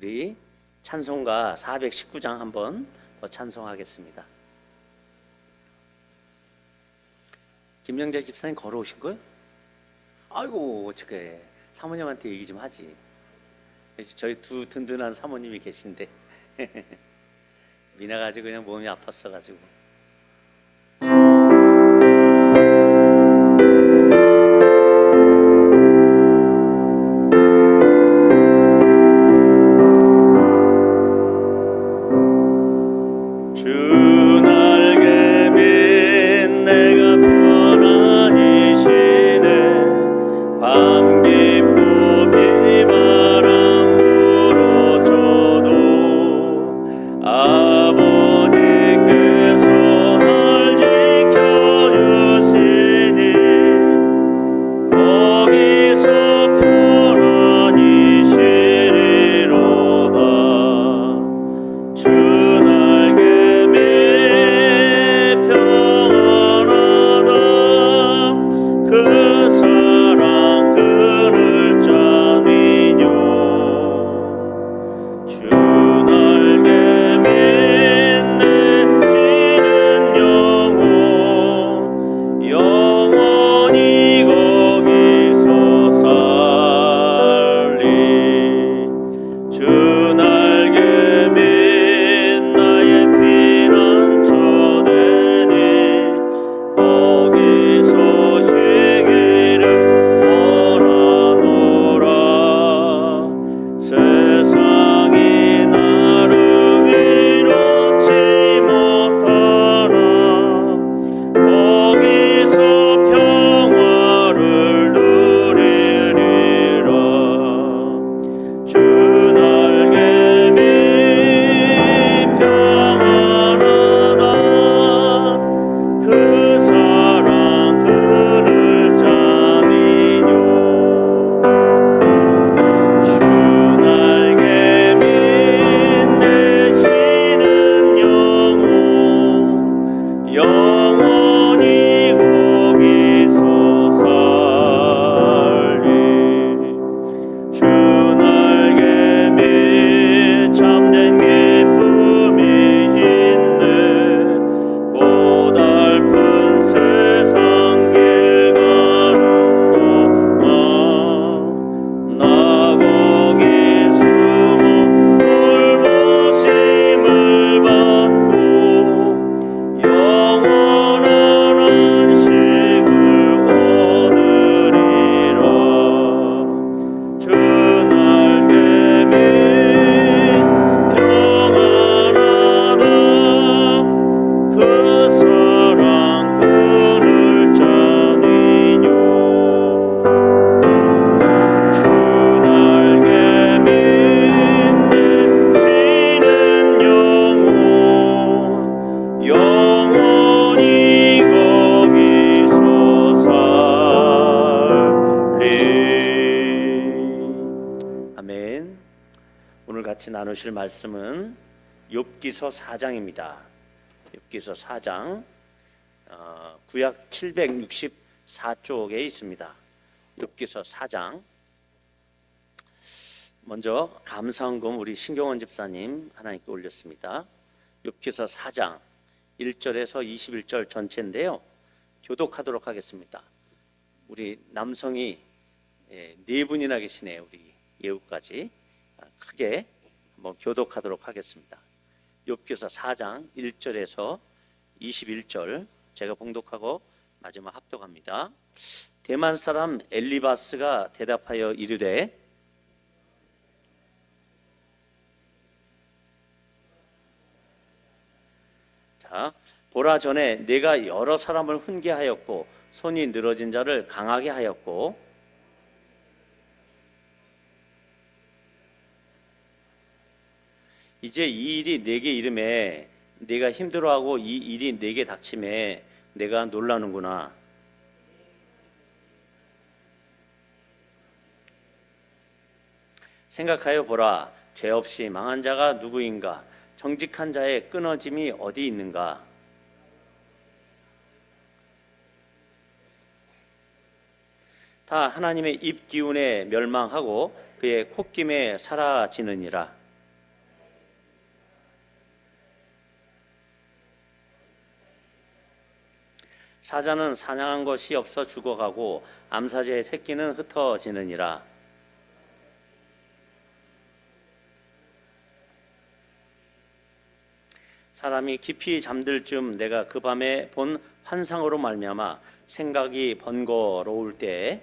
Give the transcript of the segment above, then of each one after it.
우리 찬송가 419장 한번 더 찬송하겠습니다. 김영재 집사님 걸어오신 거예요? 아이고 어떡해, 사모님한테 얘기 좀 하지. 저희 두 든든한 사모님이 계신데 미나가지고 그냥 몸이 아팠어가지고. 나누실 말씀은 욥기서 4장입니다. 욥기서 4장 구약 764쪽에 있습니다. 욥기서 4장. 먼저 감사헌금 우리 신경원 집사님 하나님께 올렸습니다. 욥기서 4장 1절에서 21절 전체인데요, 교독하도록 하겠습니다. 우리 남성이 네 분이나 계시네요. 우리 예우까지 크게 한번 교독하도록 하겠습니다. 욥기서 4장 1절에서 21절 제가 봉독하고 마지막 합독합니다. 대만 사람 엘리바스가 대답하여 이르되 보라, 전에 내가 여러 사람을 훈계하였고 손이 늘어진 자를 강하게 하였고 이제 이 일이 내게 이름에 내가 힘들어하고 이 일이 내게 닥침에 내가 놀라는구나. 생각하여 보라, 죄 없이 망한 자가 누구인가? 정직한 자의 끊어짐이 어디 있는가? 다 하나님의 입 기운에 멸망하고 그의 콧김에 사라지느니라. 사자는 사냥한 것이 없어 죽어가고 암사자의 새끼는 흩어지느니라. 사람이 깊이 잠들 쯤 내가 그 밤에 본 환상으로 말미암아 생각이 번거로울 때에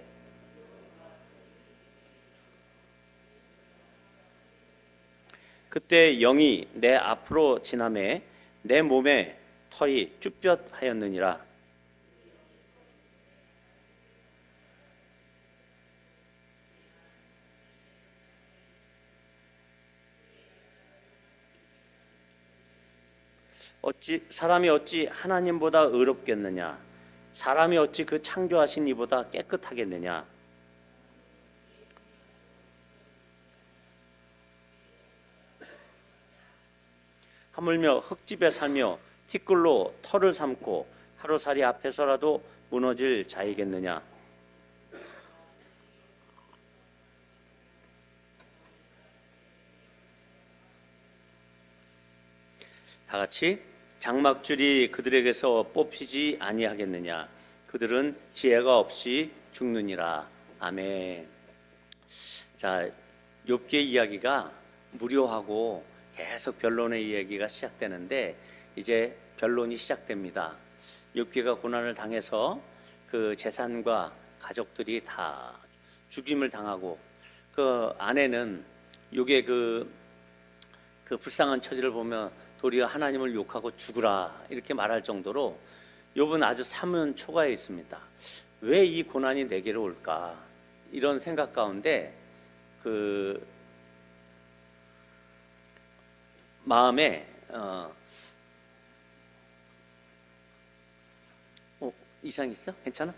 그때 영이 내 앞으로 지나매 내 몸에 털이 쭈뼛하였느니라. 사람이 어찌 하나님보다 의롭겠느냐? 사람이 어찌 그 창조하신 이보다 깨끗하겠느냐? 하물며 흙집에 살며 티끌로 털을 삼고 하루살이 앞에서라도 무너질 자이겠느냐? 다 같이 장막줄이 그들에게서 뽑히지 아니하겠느냐? 그들은 지혜가 없이 죽느니라. 아멘. 자, 욥기의 이야기가 무료하고 계속 변론의 이야기가 시작되는데 이제 변론이 시작됩니다. 욥기가 고난을 당해서 그 재산과 가족들이 다 죽임을 당하고 그 아내는 욥의 그 불쌍한 처지를 보며 도리어 하나님을 욕하고 죽으라 이렇게 말할 정도로 욥은 아주 사문 초가에 있습니다. 왜 이 고난이 내게로 올까? 이런 생각 가운데 그 마음에 이상 있어? 괜찮아?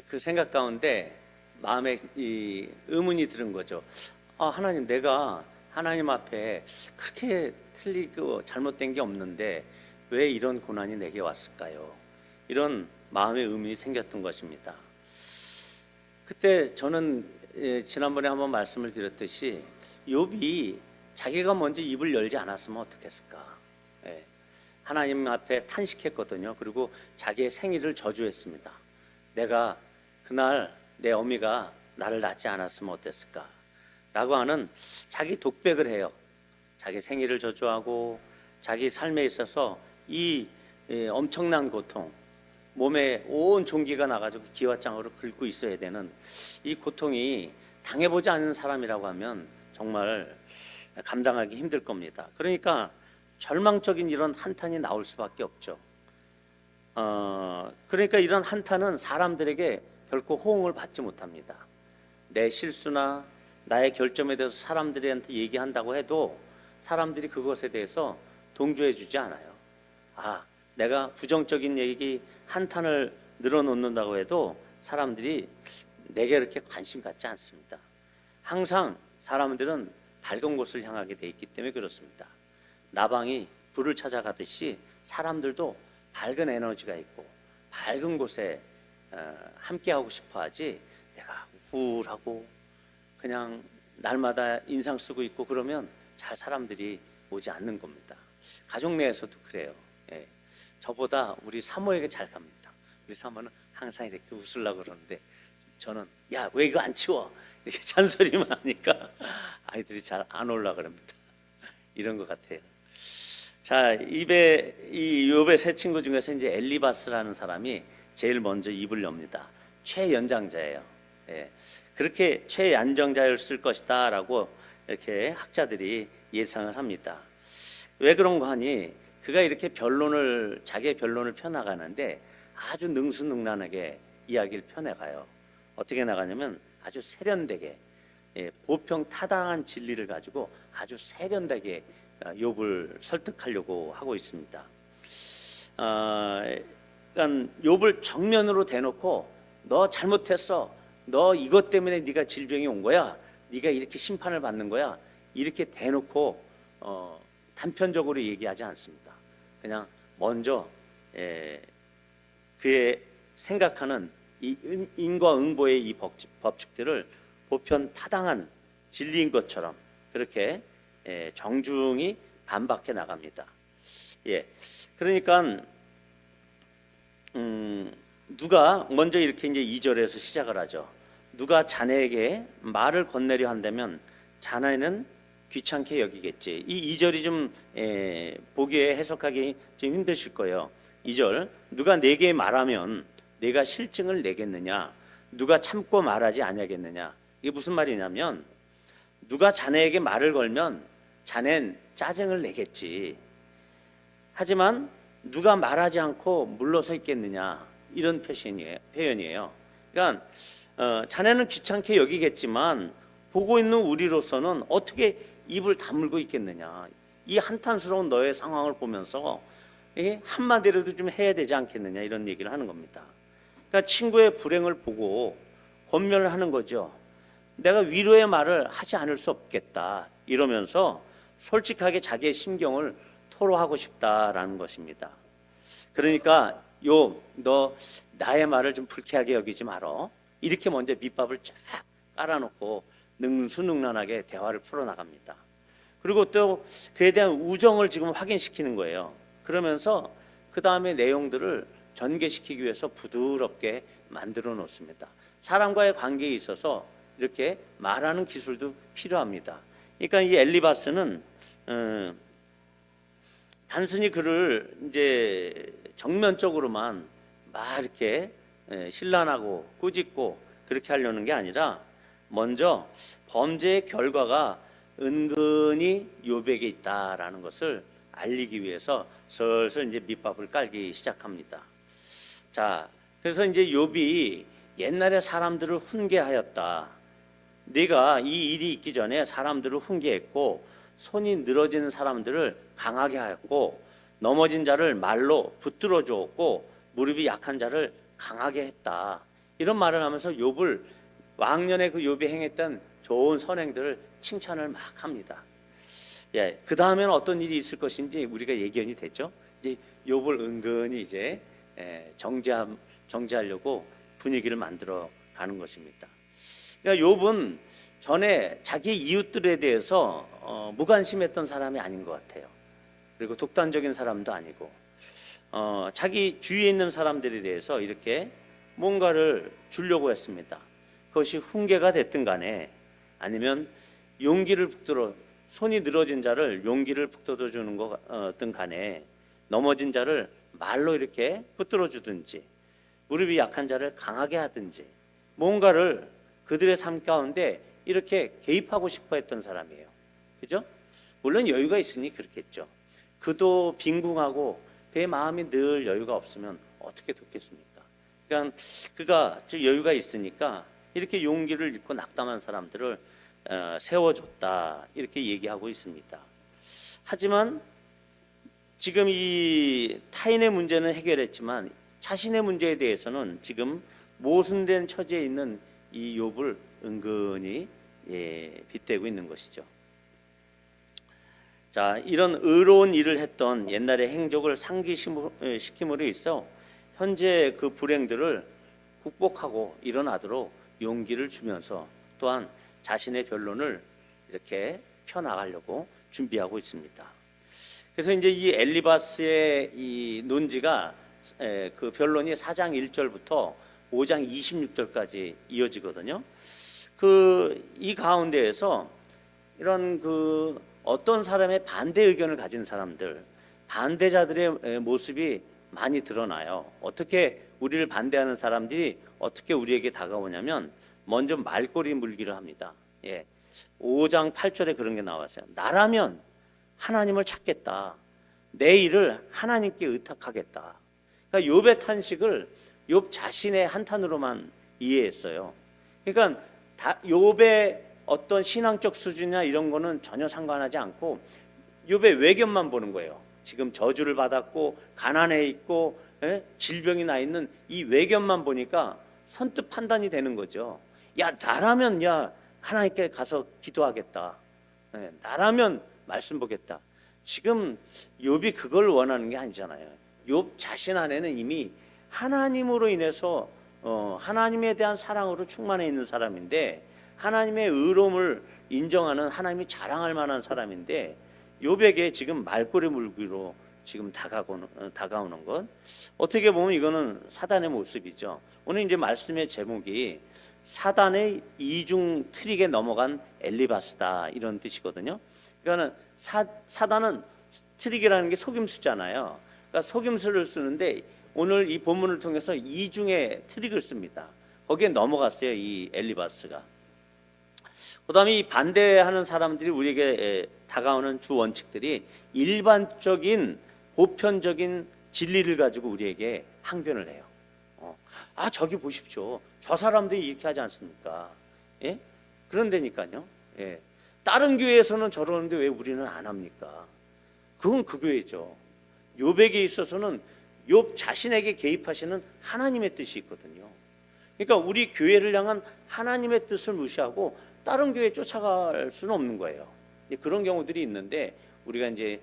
그 생각 가운데 마음에 이 의문이 들은 거죠. 하나님, 내가 하나님 앞에 그렇게 틀리고 잘못된 게 없는데 왜 이런 고난이 내게 왔을까요? 이런 마음의 의문이 생겼던 것입니다. 그때 저는 지난번에 한번 말씀을 드렸듯이 욥이 자기가 먼저 입을 열지 않았으면 어떻겠을까? 하나님 앞에 탄식했거든요. 그리고 자기의 생일을 저주했습니다. 내가 그날 내 어미가 나를 낳지 않았으면 어땠을까? 라고 하는 자기 독백을 해요. 자기 생일을 저주하고 자기 삶에 있어서 이 엄청난 고통, 몸에 온 종기가 나가지고 기와장으로 긁고 있어야 되는 이 고통이 당해보지 않은 사람이라고 하면 정말 감당하기 힘들 겁니다. 그러니까 절망적인 이런 한탄이 나올 수밖에 없죠. 그러니까 이런 한탄은 사람들에게 결코 호응을 받지 못합니다. 내 실수나 나의 결점에 대해서 사람들한테 얘기한다고 해도 사람들이 그것에 대해서 동조해 주지 않아요. 내가 부정적인 얘기, 한탄을 늘어놓는다고 해도 사람들이 내게 그렇게 관심 갖지 않습니다. 항상 사람들은 밝은 곳을 향하게 돼 있기 때문에 그렇습니다. 나방이 불을 찾아가듯이 사람들도 밝은 에너지가 있고 밝은 곳에 함께하고 싶어하지, 내가 우울하고 그냥 날마다 인상 쓰고 있고 그러면 잘 사람들이 오지 않는 겁니다. 가족 내에서도 그래요. 저보다 우리 사모에게 잘 갑니다. 우리 사모는 항상 이렇게 웃으려고 그러는데 저는 야, 왜 이거 안 치워? 이렇게 잔소리만 하니까 아이들이 잘 안 올라 그럽니다. 이런 것 같아요. 자, 이 욥의 세 친구 중에서 이제 엘리바스라는 사람이 제일 먼저 입을 엽니다. 최연장자예요. 그렇게 최연장자였을 것이다라고 이렇게 학자들이 예상을 합니다. 왜 그런가 하니 그가 이렇게 자기의 변론을 펴나가는데 아주 능수능란하게 이야기를 펴내가요. 어떻게 나가냐면 아주 세련되게 보평타당한 진리를 가지고 아주 세련되게 욥을 설득하려고 하고 있습니다. 그러니까 욥을 정면으로 대놓고 너 잘못했어. 너 이것 때문에 네가 질병이 온 거야. 네가 이렇게 심판을 받는 거야. 이렇게 대놓고 단편적으로 얘기하지 않습니다. 그냥 먼저 그의 생각하는 이 인과 응보의 이 법칙들을 보편타당한 진리인 것처럼 그렇게 정중히 반박해 나갑니다. 그러니까 누가 먼저 이렇게 이제 2절에서 시작을 하죠. 누가 자네에게 말을 건네려 한다면 자네는 귀찮게 여기겠지. 이 2절이 좀 보기에 해석하기 좀 힘드실 거예요. 2절 누가 내게 말하면 내가 실증을 내겠느냐, 누가 참고 말하지 아니하겠느냐. 이게 무슨 말이냐면 누가 자네에게 말을 걸면 자넨 짜증을 내겠지. 하지만 누가 말하지 않고 물러서 있겠느냐, 이런 표현이에요. 그러니까 자네는 귀찮게 여기겠지만 보고 있는 우리로서는 어떻게 입을 다물고 있겠느냐. 이 한탄스러운 너의 상황을 보면서 한마디라도 좀 해야 되지 않겠느냐, 이런 얘기를 하는 겁니다. 그러니까 친구의 불행을 보고 권면을 하는 거죠. 내가 위로의 말을 하지 않을 수 없겠다, 이러면서 솔직하게 자기의 심경을 토로하고 싶다라는 것입니다. 그러니까 너 나의 말을 좀 불쾌하게 여기지 말어, 이렇게 먼저 밑밥을 쫙 깔아놓고 능수능란하게 대화를 풀어나갑니다. 그리고 또 그에 대한 우정을 지금 확인시키는 거예요. 그러면서 그 다음에 내용들을 전개시키기 위해서 부드럽게 만들어 놓습니다. 사람과의 관계에 있어서 이렇게 말하는 기술도 필요합니다. 그러니까 이 엘리바스는 단순히 그를 이제 정면적으로만 막 이렇게 신란하고 꾸짖고 그렇게 하려는 게 아니라 먼저 범죄의 결과가 은근히 욥에게 있다라는 것을 알리기 위해서 슬슬 이제 밑밥을 깔기 시작합니다. 자, 그래서 이제 욥이 옛날에 사람들을 훈계하였다. 네가 이 일이 있기 전에 사람들을 훈계했고 손이 늘어지는 사람들을 강하게 하였고 넘어진 자를 말로 붙들어 주었고 무릎이 약한 자를 강하게 했다. 이런 말을 하면서 욥을 왕년에 그 욥이 행했던 좋은 선행들을 칭찬을 막 합니다. 예, 그 다음에는 어떤 일이 있을 것인지 우리가 예견이 됐죠. 이제 욥을 은근히 이제 정죄하려고 분위기를 만들어 가는 것입니다. 그러니까 욥은 전에 자기 이웃들에 대해서 무관심했던 사람이 아닌 것 같아요. 그리고 독단적인 사람도 아니고 자기 주위에 있는 사람들에 대해서 이렇게 뭔가를 주려고 했습니다. 그것이 훈계가 됐든 간에 아니면 용기를 북돋워, 손이 늘어진 자를 용기를 북돋워 주는 거든 간에 넘어진 자를 말로 이렇게 붙들어 주든지 무릎이 약한 자를 강하게 하든지 뭔가를 그들의 삶 가운데 이렇게 개입하고 싶어 했던 사람이에요. 그죠? 물론 여유가 있으니 그렇겠죠. 그도 빈궁하고 그의 마음이 늘 여유가 없으면 어떻게 돕겠습니까? 그러니까 그가 여유가 있으니까 이렇게 용기를 잃고 낙담한 사람들을 세워줬다, 이렇게 얘기하고 있습니다. 하지만 지금 이 타인의 문제는 해결했지만 자신의 문제에 대해서는 지금 모순된 처지에 있는 이 욥을 은근히 빗대고 있는 것이죠. 자, 이런 의로운 일을 했던 옛날의 행적을 상기시킴으로 있어 현재 그 불행들을 극복하고 일어나도록 용기를 주면서 또한 자신의 변론을 이렇게 펴나가려고 준비하고 있습니다. 그래서 이제 이 엘리바스의 이 논지가 그 변론이 4장 1절부터 5장 26절까지 이어지거든요. 이 가운데에서 이런 어떤 사람의 반대 의견을 가진 사람들, 반대자들의 모습이 많이 드러나요. 어떻게 우리를 반대하는 사람들이 어떻게 우리에게 다가오냐면 먼저 말꼬리 물기를 합니다. 5장 8절에 그런 게 나왔어요. 나라면 하나님을 찾겠다. 내 일을 하나님께 의탁하겠다. 그러니까 욥의 탄식을 욥 자신의 한탄으로만 이해했어요. 그러니까 욥의 어떤 신앙적 수준이나 이런 거는 전혀 상관하지 않고 욥의 외견만 보는 거예요. 지금 저주를 받았고 가난해 있고 질병이 나 있는 이 외견만 보니까 선뜻 판단이 되는 거죠. 야, 나라면 하나님께 가서 기도하겠다. 나라면 말씀 보겠다. 지금 욥이 그걸 원하는 게 아니잖아요. 욥 자신 안에는 이미 하나님으로 인해서 하나님에 대한 사랑으로 충만해 있는 사람인데, 하나님의 의로움을 인정하는, 하나님이 자랑할 만한 사람인데 욥에게 지금 말꼬리 물기로 지금 다가오는 것. 어떻게 보면 이거는 사단의 모습이죠. 오늘 이제 말씀의 제목이 사단의 이중 트릭에 넘어간 엘리바스다 이런 뜻이거든요. 그러니까는 사단은 트릭이라는 게 속임수잖아요. 그러니까 속임수를 쓰는데 오늘 이 본문을 통해서 이중의 트릭을 씁니다. 거기에 넘어갔어요, 이 엘리바스가. 그다음에 이 반대하는 사람들이 우리에게 다가오는 주 원칙들이 일반적인 보편적인 진리를 가지고 우리에게 항변을 해요. 저기 보십시오. 저 사람들이 이렇게 하지 않습니까? 예? 그런데니까요. 예. 다른 교회에서는 저러는데 왜 우리는 안 합니까? 그건 그 교회죠. 욥에게 있어서는 욥 자신에게 개입하시는 하나님의 뜻이 있거든요. 그러니까 우리 교회를 향한 하나님의 뜻을 무시하고 다른 교회에 쫓아갈 수는 없는 거예요. 그런 경우들이 있는데 우리가 이제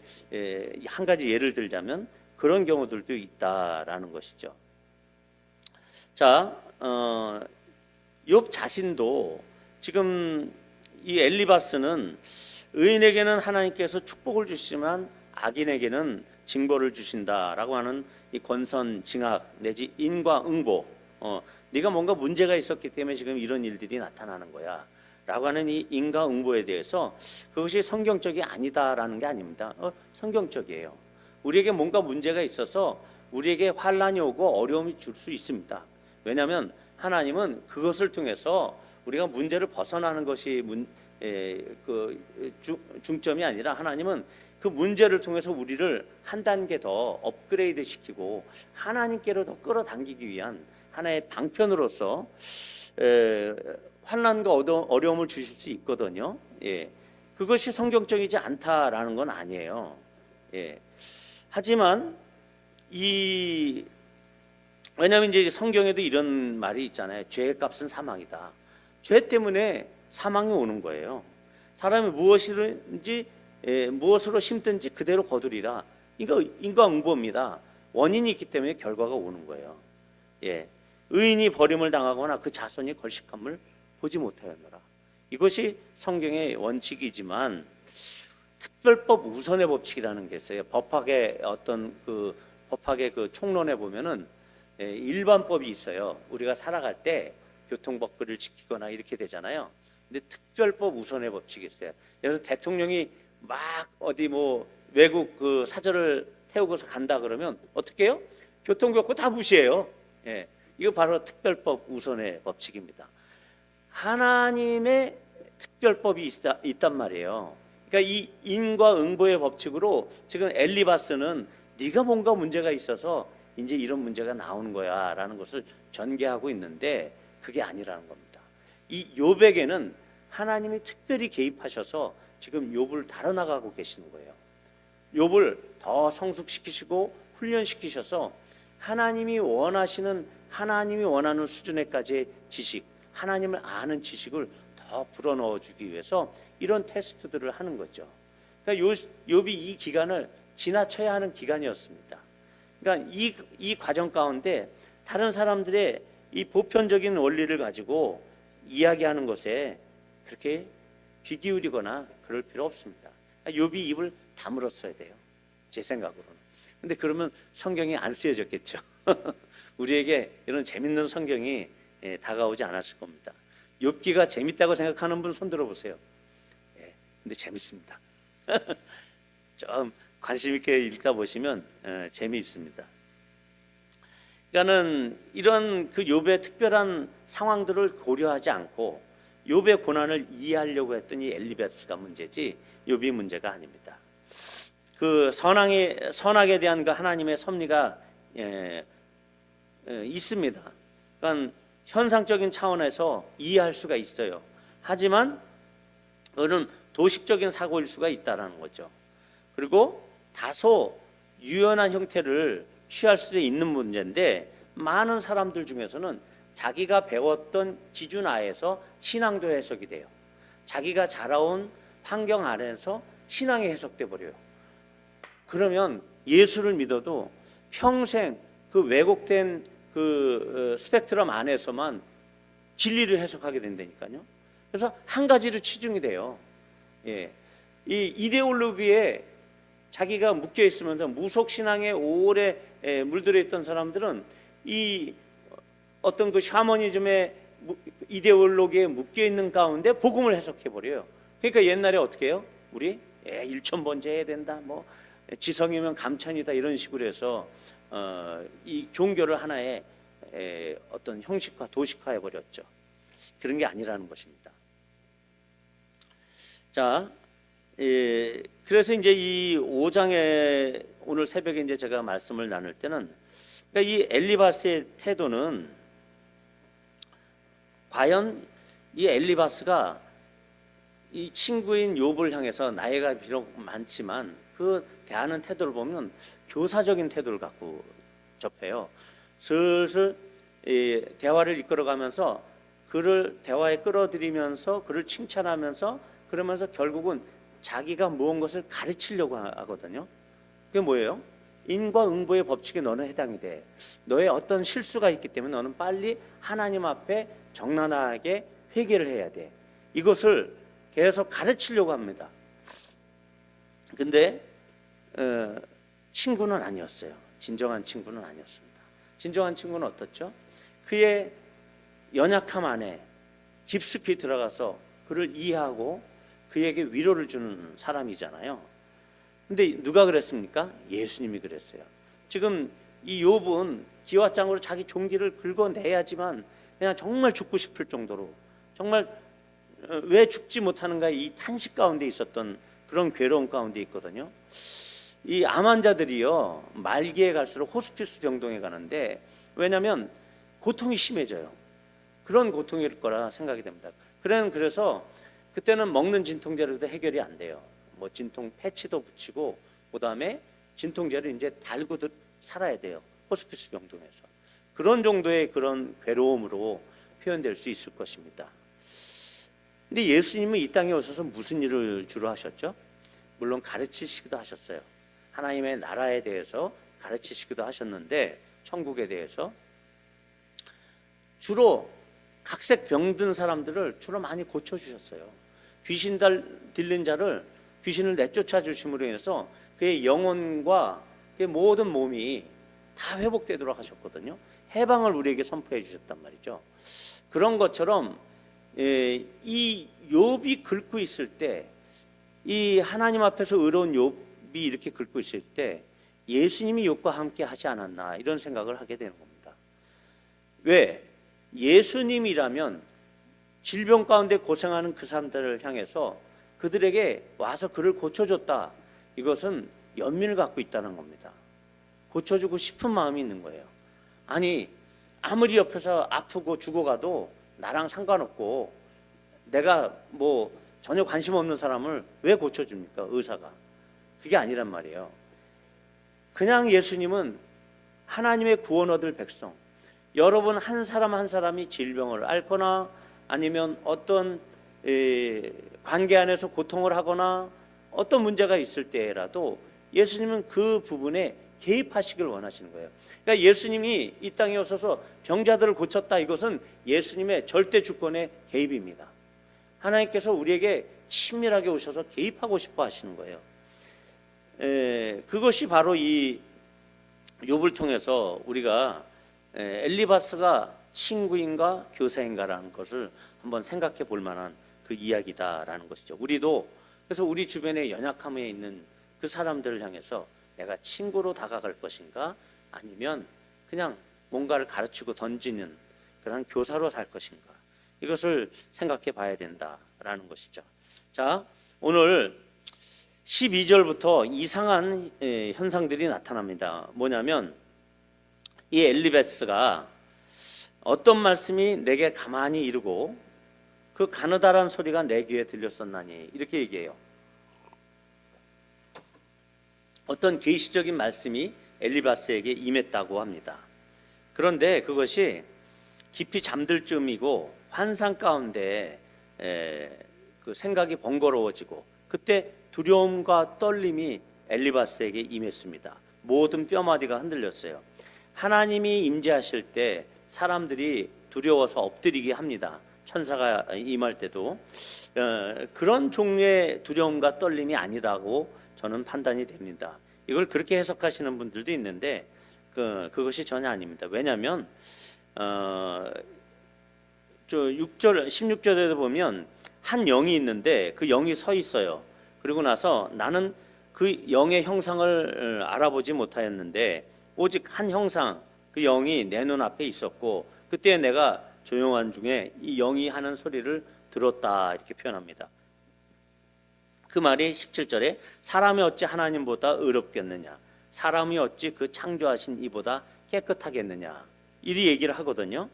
한 가지 예를 들자면 그런 경우들도 있다라는 것이죠. 자, 욥 자신도 지금 이 엘리바스는 의인에게는 하나님께서 축복을 주시지만 악인에게는 징벌을 주신다라고 하는 이 권선징악 내지 인과응보, 네가 뭔가 문제가 있었기 때문에 지금 이런 일들이 나타나는 거야 라고 하는 이 인과응보에 대해서 그것이 성경적이 아니다라는 게 아닙니다. 성경적이에요. 우리에게 뭔가 문제가 있어서 우리에게 환난이 오고 어려움이 줄 수 있습니다. 왜냐하면 하나님은 그것을 통해서 우리가 문제를 벗어나는 것이 중점이 아니라 하나님은 그 문제를 통해서 우리를 한 단계 더 업그레이드 시키고 하나님께로 더 끌어당기기 위한 하나의 방편으로서 환난과 어려움을 주실 수 있거든요. 예. 그것이 성경적이지 않다라는 건 아니에요. 예. 하지만 왜냐하면 이제 성경에도 이런 말이 있잖아요. 죄의 값은 사망이다. 죄 때문에 사망이 오는 거예요. 사람이 무엇으로 심든지 그대로 거두리라. 이거 인과응보입니다. 원인이 있기 때문에 결과가 오는 거예요. 예. 의인이 버림을 당하거나 그 자손이 걸식함을 보지 못하였노라. 이것이 성경의 원칙이지만 특별법 우선의 법칙이라는 게 있어요. 법학의 그 총론에 보면은 일반법이 있어요. 우리가 살아갈 때 교통법규를 지키거나 이렇게 되잖아요. 근데 특별법 우선의 법칙이 있어요. 그래서 대통령이 막 어디 외국 그 사절을 태우고서 간다 그러면 어떻게 해요? 교통법규 다 무시해요. 예. 이거 바로 특별법 우선의 법칙입니다. 하나님의 특별법이 있단 말이에요. 그러니까 이 인과응보의 법칙으로 지금 엘리바스는 네가 뭔가 문제가 있어서 이제 이런 문제가 나오는 거야 라는 것을 전개하고 있는데 그게 아니라는 겁니다. 이 욥에게는 하나님이 특별히 개입하셔서 지금 욥을 다뤄나가고 계시는 거예요. 욥을 더 성숙시키시고 훈련시키셔서 하나님이 원하는 수준에까지의 지식, 하나님을 아는 지식을 더 불어넣어 주기 위해서 이런 테스트들을 하는 거죠. 그러니까 욥이 이 기간을 지나쳐야 하는 기간이었습니다. 그러니까 이 과정 가운데 다른 사람들의 이 보편적인 원리를 가지고 이야기하는 것에 그렇게 귀 기울이거나 그럴 필요 없습니다. 욥이 입을 다물었어야 돼요. 제 생각으로는. 근데 그러면 성경이 안 쓰여졌겠죠. 우리에게 이런 재밌는 성경이 다가오지 않았을 겁니다. 욥기가 재밌다고 생각하는 분 손 들어보세요. 근데 재밌습니다. 좀 관심 있게 읽다 보시면 재미있습니다. 그러니까는 이런 그 욥의 특별한 상황들을 고려하지 않고 욥의 고난을 이해하려고 했더니 엘리바스가 문제지 욥이 문제가 아닙니다. 그 선악에 대한 그 하나님의 섭리가 있습니다. 그러니까 현상적인 차원에서 이해할 수가 있어요. 하지만 그거는 도식적인 사고일 수가 있다라는 거죠. 그리고 다소 유연한 형태를 취할 수도 있는 문제인데 많은 사람들 중에서는 자기가 배웠던 기준 하에서 신앙도 해석이 돼요. 자기가 자라온 환경 안에서 신앙이 해석돼 버려요. 그러면 예수를 믿어도 평생 그 왜곡된 그 스펙트럼 안에서만 진리를 해석하게 된다니까요. 그래서 한 가지로 치중이 돼요. 이 이데올로기에 자기가 묶여 있으면서 무속 신앙에 오래 물들어 있던 사람들은 이 어떤 그 샤머니즘의 이데올로기에 묶여 있는 가운데 복음을 해석해 버려요. 그러니까 옛날에 어떻게 해요? 우리 일천번제 해야 된다, 뭐 지성이면 감천이다, 이런 식으로 해서 이 종교를 하나의 어떤 형식화, 도식화해 버렸죠. 그런 게 아니라는 것입니다. 자, 그래서 이제 이 5장에 오늘 새벽에 이제 제가 말씀을 나눌 때는, 그러니까 이 엘리바스의 태도는 과연 이 엘리바스가 이 친구인 욥을 향해서 나이가 비록 많지만 그 대하는 태도를 보면 교사적인 태도를 갖고 접해요. 슬슬 대화를 이끌어가면서 그를 대화에 끌어들이면서 그를 칭찬하면서, 그러면서 결국은 자기가 모은 것을 가르치려고 하거든요. 그게 뭐예요? 인과 응보의 법칙에 너는 해당이 돼. 너의 어떤 실수가 있기 때문에 너는 빨리 하나님 앞에 정난하게 회개를 해야 돼. 이것을 계속 가르치려고 합니다. 근데 친구는 아니었어요. 진정한 친구는 아니었습니다. 진정한 친구는 어떻죠? 그의 연약함 안에 깊숙이 들어가서 그를 이해하고 그에게 위로를 주는 사람이잖아요. 근데 누가 그랬습니까? 예수님이 그랬어요. 지금 이 욥은 기와장으로 자기 종기를 긁어내야지만 그냥 정말 죽고 싶을 정도로, 정말 왜 죽지 못하는가 이 탄식 가운데 있었던 그런 괴로움 가운데 있거든요. 이 암 환자들이요, 말기에 갈수록 호스피스 병동에 가는데, 왜냐하면 고통이 심해져요. 그런 고통일 거라 생각이 됩니다. 그래서 그때는 먹는 진통제로도 해결이 안 돼요. 뭐 진통 패치도 붙이고 그다음에 진통제를 이제 달고 살아야 돼요. 호스피스 병동에서. 그런 정도의 그런 괴로움으로 표현될 수 있을 것입니다. 근데 예수님은 이 땅에 오셔서 무슨 일을 주로 하셨죠? 물론 가르치시기도 하셨어요. 하나님의 나라에 대해서 가르치시기도 하셨는데, 천국에 대해서 주로 각색 병든 사람들을 주로 많이 고쳐주셨어요. 귀신 들린 자를 귀신을 내쫓아 주심으로 인해서 그의 영혼과 그의 모든 몸이 다 회복되도록 하셨거든요. 해방을 우리에게 선포해 주셨단 말이죠. 그런 것처럼 이 욥이 긁고 있을 때, 이 하나님 앞에서 의로운 욥이 이렇게 긁고 있을 때 예수님이 욥과 함께 하지 않았나, 이런 생각을 하게 되는 겁니다. 왜? 예수님이라면 질병 가운데 고생하는 그 사람들을 향해서 그들에게 와서 그를 고쳐줬다, 이것은 연민을 갖고 있다는 겁니다. 고쳐주고 싶은 마음이 있는 거예요. 아니, 아무리 옆에서 아프고 죽어가도 나랑 상관없고 내가 뭐 전혀 관심 없는 사람을 왜 고쳐줍니까? 의사가. 그게 아니란 말이에요. 그냥 예수님은 하나님의 구원 얻을 백성, 여러분 한 사람 한 사람이 질병을 앓거나 아니면 어떤 관계 안에서 고통을 하거나 어떤 문제가 있을 때라도 예수님은 그 부분에 개입하시길 원하시는 거예요. 그러니까 예수님이 이 땅에 오셔서 병자들을 고쳤다, 이것은 예수님의 절대 주권의 개입입니다. 하나님께서 우리에게 친밀하게 오셔서 개입하고 싶어 하시는 거예요. 그것이 바로 이 욥을 통해서 우리가 엘리바스가 친구인가 교사인가라는 것을 한번 생각해 볼 만한 그 이야기다라는 것이죠. 우리도 그래서 우리 주변에 연약함에 있는 그 사람들을 향해서 내가 친구로 다가갈 것인가, 아니면 그냥 뭔가를 가르치고 던지는 그런 교사로 살 것인가, 이것을 생각해 봐야 된다라는 것이죠. 자, 오늘 12절부터 이상한 현상들이 나타납니다. 뭐냐면 이 엘리바스가 어떤 말씀이 내게 가만히 이르고 그 가느다란 소리가 내 귀에 들렸었나니, 이렇게 얘기해요. 어떤 계시적인 말씀이 엘리바스에게 임했다고 합니다. 그런데 그것이 깊이 잠들 쯤이고 환상 가운데 그 생각이 번거로워지고, 그때 두려움과 떨림이 엘리바스에게 임했습니다. 모든 뼈마디가 흔들렸어요. 하나님이 임재하실 때 사람들이 두려워서 엎드리게 합니다. 천사가 임할 때도 그런 종류의 두려움과 떨림이 아니라고 저는 판단이 됩니다. 이걸 그렇게 해석하시는 분들도 있는데 그것이 전혀 아닙니다. 왜냐하면 저 6절 16절에도 보면 한 영이 있는데 그 영이 서 있어요. 그리고 나서 나는 그 영의 형상을 알아보지 못하였는데 오직 한 형상 그 영이 내 눈앞에 있었고 그때 내가 조용한 중에 이 영이 하는 소리를 들었다 이렇게 표현합니다. 그 말이 17절에 사람이 어찌 하나님보다 의롭겠느냐, 사람이 어찌 그 창조하신 이보다 깨끗하겠느냐 이리 얘기를 하거든요.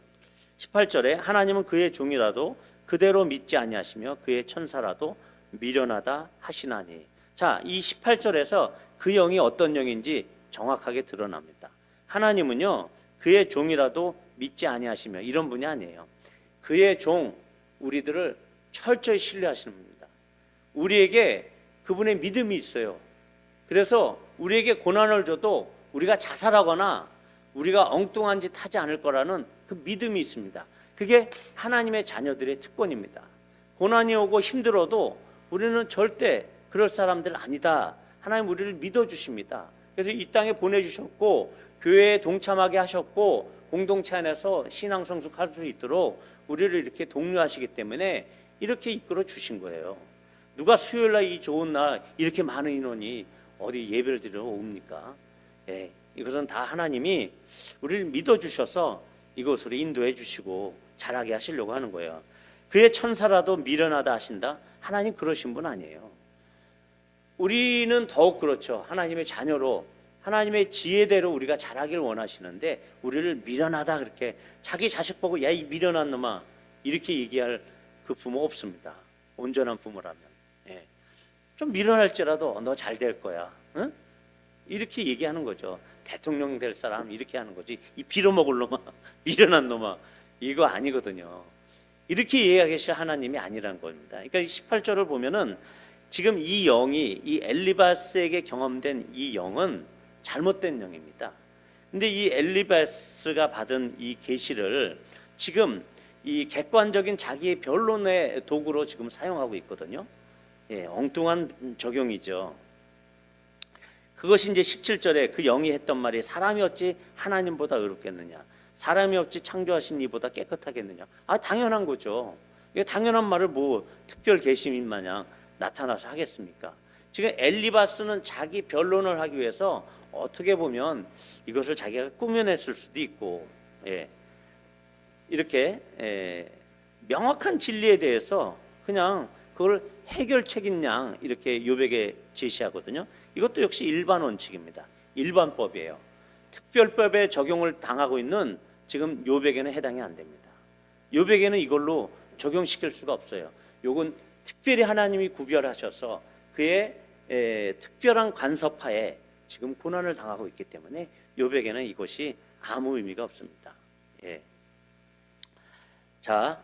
18절에 하나님은 그의 종이라도 그대로 믿지 아니하시며 그의 천사라도 미련하다 하시나니. 자, 이 18절에서 그 영이 어떤 영인지 정확하게 드러납니다. 하나님은요 그의 종이라도 믿지 아니하시며 이런 분이 아니에요. 그의 종 우리들을 철저히 신뢰하시는 분입니다. 우리에게 그분의 믿음이 있어요. 그래서 우리에게 고난을 줘도 우리가 자살하거나 우리가 엉뚱한 짓 하지 않을 거라는 그 믿음이 있습니다. 그게 하나님의 자녀들의 특권입니다. 고난이 오고 힘들어도 우리는 절대 그럴 사람들 아니다. 하나님 우리를 믿어주십니다. 그래서 이 땅에 보내주셨고 교회에 동참하게 하셨고 공동체 안에서 신앙 성숙할 수 있도록 우리를 이렇게 독려하시기 때문에 이렇게 이끌어 주신 거예요. 누가 수요일 날 이 좋은 날 이렇게 많은 인원이 어디 예배를 드리러 옵니까? 예, 이것은 다 하나님이 우리를 믿어주셔서 이곳으로 인도해 주시고 잘하게 하시려고 하는 거예요. 그의 천사라도 미련하다 하신다? 하나님 그러신 분 아니에요. 우리는 더욱 그렇죠. 하나님의 자녀로 하나님의 지혜대로 우리가 잘하길 원하시는데 우리를 미련하다 그렇게 자기 자식 보고 야 이 미련한 놈아 이렇게 얘기할 그 부모 없습니다. 온전한 부모라면. 예. 좀 미련할지라도 너 잘 될 거야. 응? 이렇게 얘기하는 거죠. 대통령 될 사람 이렇게 하는 거지. 이 빌어먹을 놈아 미련한 놈아 이거 아니거든요. 이렇게 이야기하실 하나님이 아니라는 겁니다. 그러니까 18절을 보면은 지금 이 영이 이 엘리바스에게 경험된 이 영은 잘못된 영입니다. 근데 이 엘리바스가 받은 이 계시를 지금 이 객관적인 자기의 변론의 도구로 지금 사용하고 있거든요. 예, 엉뚱한 적용이죠. 그것이 이제 17절에 그 영이 했던 말이 사람이 어찌 하나님보다 의롭겠느냐, 사람이 어찌 창조하신 이보다 깨끗하겠느냐. 아, 당연한 거죠. 이게 당연한 말을 뭐 특별 계시민 마냥 나타나서 하겠습니까? 지금 엘리바스는 자기 변론을 하기 위해서 어떻게 보면 이것을 자기가 꾸며냈을 수도 있고, 예, 이렇게 명확한 진리에 대해서 그냥 그걸 해결책인 양 이렇게 욥에게 제시하거든요. 이것도 역시 일반 원칙입니다. 일반법이에요. 특별법에 적용을 당하고 있는 지금 욥에게는 해당이 안 됩니다. 욥에게는 이걸로 적용시킬 수가 없어요. 요건 특별히 하나님이 구별하셔서 그의 특별한 관섭하에 지금 고난을 당하고 있기 때문에 욥에게는 이것이 아무 의미가 없습니다. 예. 자,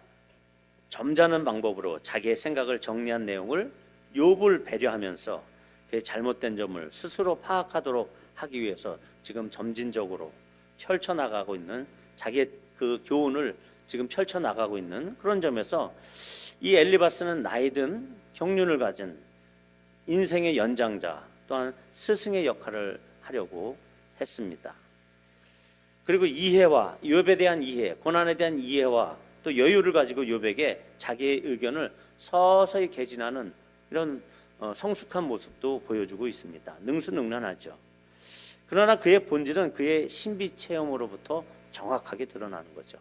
점잖은 방법으로 자기의 생각을 정리한 내용을 욥을 배려하면서 그의 잘못된 점을 스스로 파악하도록 하기 위해서 지금 점진적으로 펼쳐나가고 있는 자기의 그 교훈을 지금 펼쳐나가고 있는 그런 점에서 이 엘리바스는 나이든 경륜을 가진 인생의 연장자 또한 스승의 역할을 하려고 했습니다. 그리고 이해와 욥에 대한 이해, 고난에 대한 이해와 또 여유를 가지고 욥에게 자기의 의견을 서서히 개진하는 이런 성숙한 모습도 보여주고 있습니다. 능수능란하죠. 그러나 그의 본질은 그의 신비 체험으로부터 정확하게 드러나는 거죠.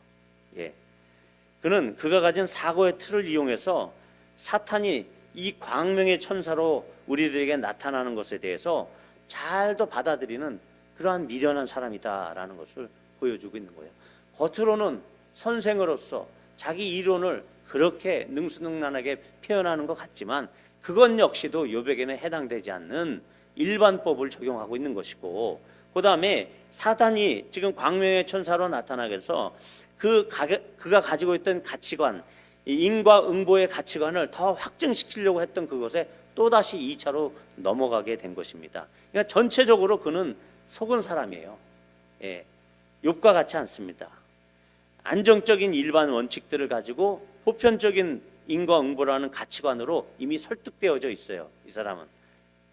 예. 그는 그가 가진 사고의 틀을 이용해서 사탄이 이 광명의 천사로 우리들에게 나타나는 것에 대해서 잘도 받아들이는 그러한 미련한 사람이다라는 것을 보여주고 있는 거예요. 겉으로는 선생으로서 자기 이론을 그렇게 능수능란하게 표현하는 것 같지만 그건 역시도 욥에게는 해당되지 않는 일반법을 적용하고 있는 것이고, 그 다음에 사단이 지금 광명의 천사로 나타나게 해서 그가 가지고 있던 가치관, 인과응보의 가치관을 더 확증시키려고 했던 그것에 또다시 2차로 넘어가게 된 것입니다. 그러니까 전체적으로 그는 속은 사람이에요. 예, 욥과 같지 않습니다. 안정적인 일반 원칙들을 가지고 보편적인 인과응보라는 가치관으로 이미 설득되어져 있어요. 이 사람은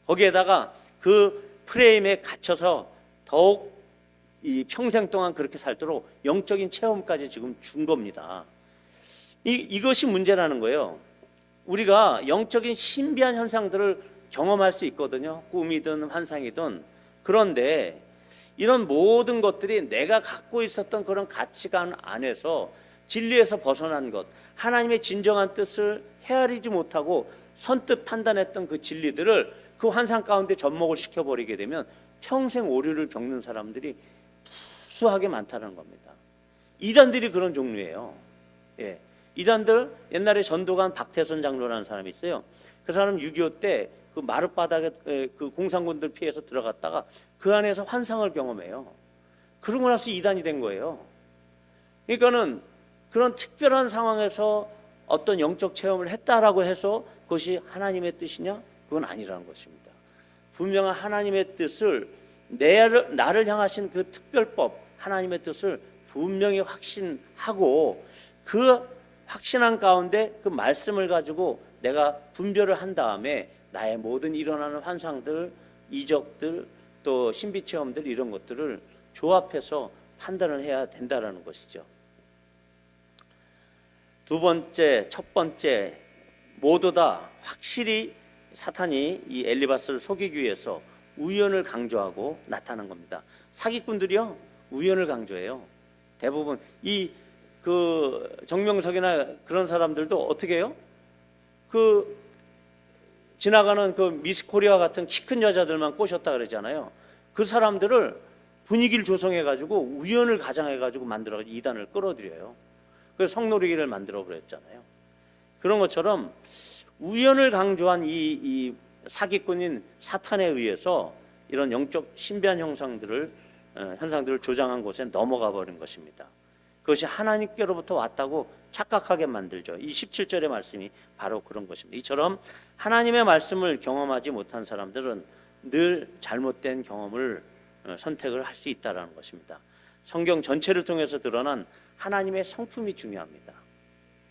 거기에다가 그 프레임에 갇혀서 더욱 이 평생 동안 그렇게 살도록 영적인 체험까지 지금 준 겁니다. 이것이 문제라는 거예요. 우리가 영적인 신비한 현상들을 경험할 수 있거든요. 꿈이든 환상이든. 그런데 이런 모든 것들이 내가 갖고 있었던 그런 가치관 안에서 진리에서 벗어난 것, 하나님의 진정한 뜻을 헤아리지 못하고 선뜻 판단했던 그 진리들을 그 환상 가운데 접목을 시켜버리게 되면 평생 오류를 겪는 사람들이 수하게 많다는 겁니다. 이단들이 그런 종류예요. 예. 이단들, 옛날에 전도관 박태선 장로라는 사람이 있어요. 그 사람 6.25 때 그 마룻바닥에 그 공산군들 피해서 들어갔다가 그 안에서 환상을 경험해요. 그러고 나서 이단이 된 거예요. 그러니까는 그런 특별한 상황에서 어떤 영적 체험을 했다라고 해서 그것이 하나님의 뜻이냐? 그건 아니라는 것입니다. 분명한 하나님의 뜻을 나를 향하신 그 특별법, 하나님의 뜻을 분명히 확신하고 그 확신한 가운데 그 말씀을 가지고 내가 분별을 한 다음에 나의 모든 일어나는 환상들, 이적들, 또 신비체험들 이런 것들을 조합해서 판단을 해야 된다는 것이죠. 두 번째, 첫 번째 모두 다 확실히 사탄이 이 엘리바스를 속이기 위해서 우연을 강조하고 나타난 겁니다. 사기꾼들이요 우연을 강조해요. 대부분 그 정명석이나 그런 사람들도 어떻게 해요? 그 지나가는 그 미스 코리아 같은 키 큰 여자들만 꼬셨다 그러잖아요. 그 사람들을 분위기를 조성해 가지고 우연을 가장해 가지고 만들어 이단을 끌어들여요. 그래서 성노리기를 만들어 버렸잖아요. 그런 것처럼 우연을 강조한 이 사기꾼인 사탄에 의해서 이런 영적 신비한 현상들을 조장한 곳에 넘어가 버린 것입니다. 그것이 하나님께로부터 왔다고 착각하게 만들죠. 이 17절의 말씀이 바로 그런 것입니다. 이처럼 하나님의 말씀을 경험하지 못한 사람들은 늘 잘못된 경험을 선택을 할 수 있다는 것입니다. 성경 전체를 통해서 드러난 하나님의 성품이 중요합니다.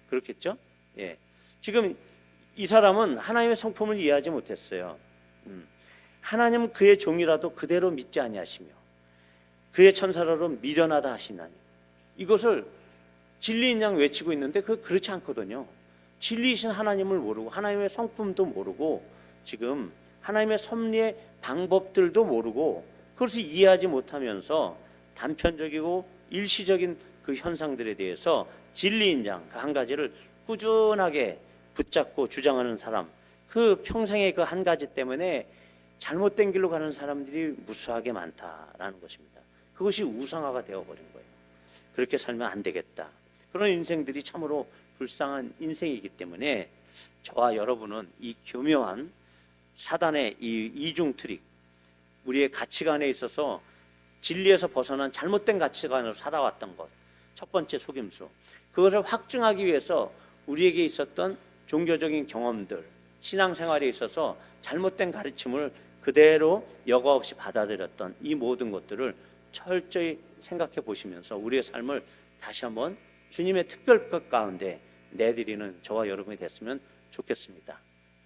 그렇겠죠? 예. 지금 이 사람은 하나님의 성품을 이해하지 못했어요. 하나님은 그의 종이라도 그대로 믿지 아니하시며 그의 천사라도 미련하다 하시나니 이것을 진리인 양 외치고 있는데 그렇지 않거든요. 진리이신 하나님을 모르고 하나님의 성품도 모르고 지금 하나님의 섭리의 방법들도 모르고 그것을 이해하지 못하면서 단편적이고 일시적인 그 현상들에 대해서 진리인 양 그 한 가지를 꾸준하게 붙잡고 주장하는 사람, 그 평생의 그 한 가지 때문에 잘못된 길로 가는 사람들이 무수하게 많다라는 것입니다. 그것이 우상화가 되어버린 거예요. 그렇게 살면 안 되겠다. 그런 인생들이 참으로 불쌍한 인생이기 때문에 저와 여러분은 이 교묘한 사단의 이 이중 트릭, 우리의 가치관에 있어서 진리에서 벗어난 잘못된 가치관으로 살아왔던 것, 첫 번째 속임수, 그것을 확증하기 위해서 우리에게 있었던 종교적인 경험들, 신앙생활에 있어서 잘못된 가르침을 그대로 여과 없이 받아들였던 이 모든 것들을 철저히 생각해 보시면서 우리의 삶을 다시 한번 주님의 특별법 가운데 내드리는 저와 여러분이 됐으면 좋겠습니다.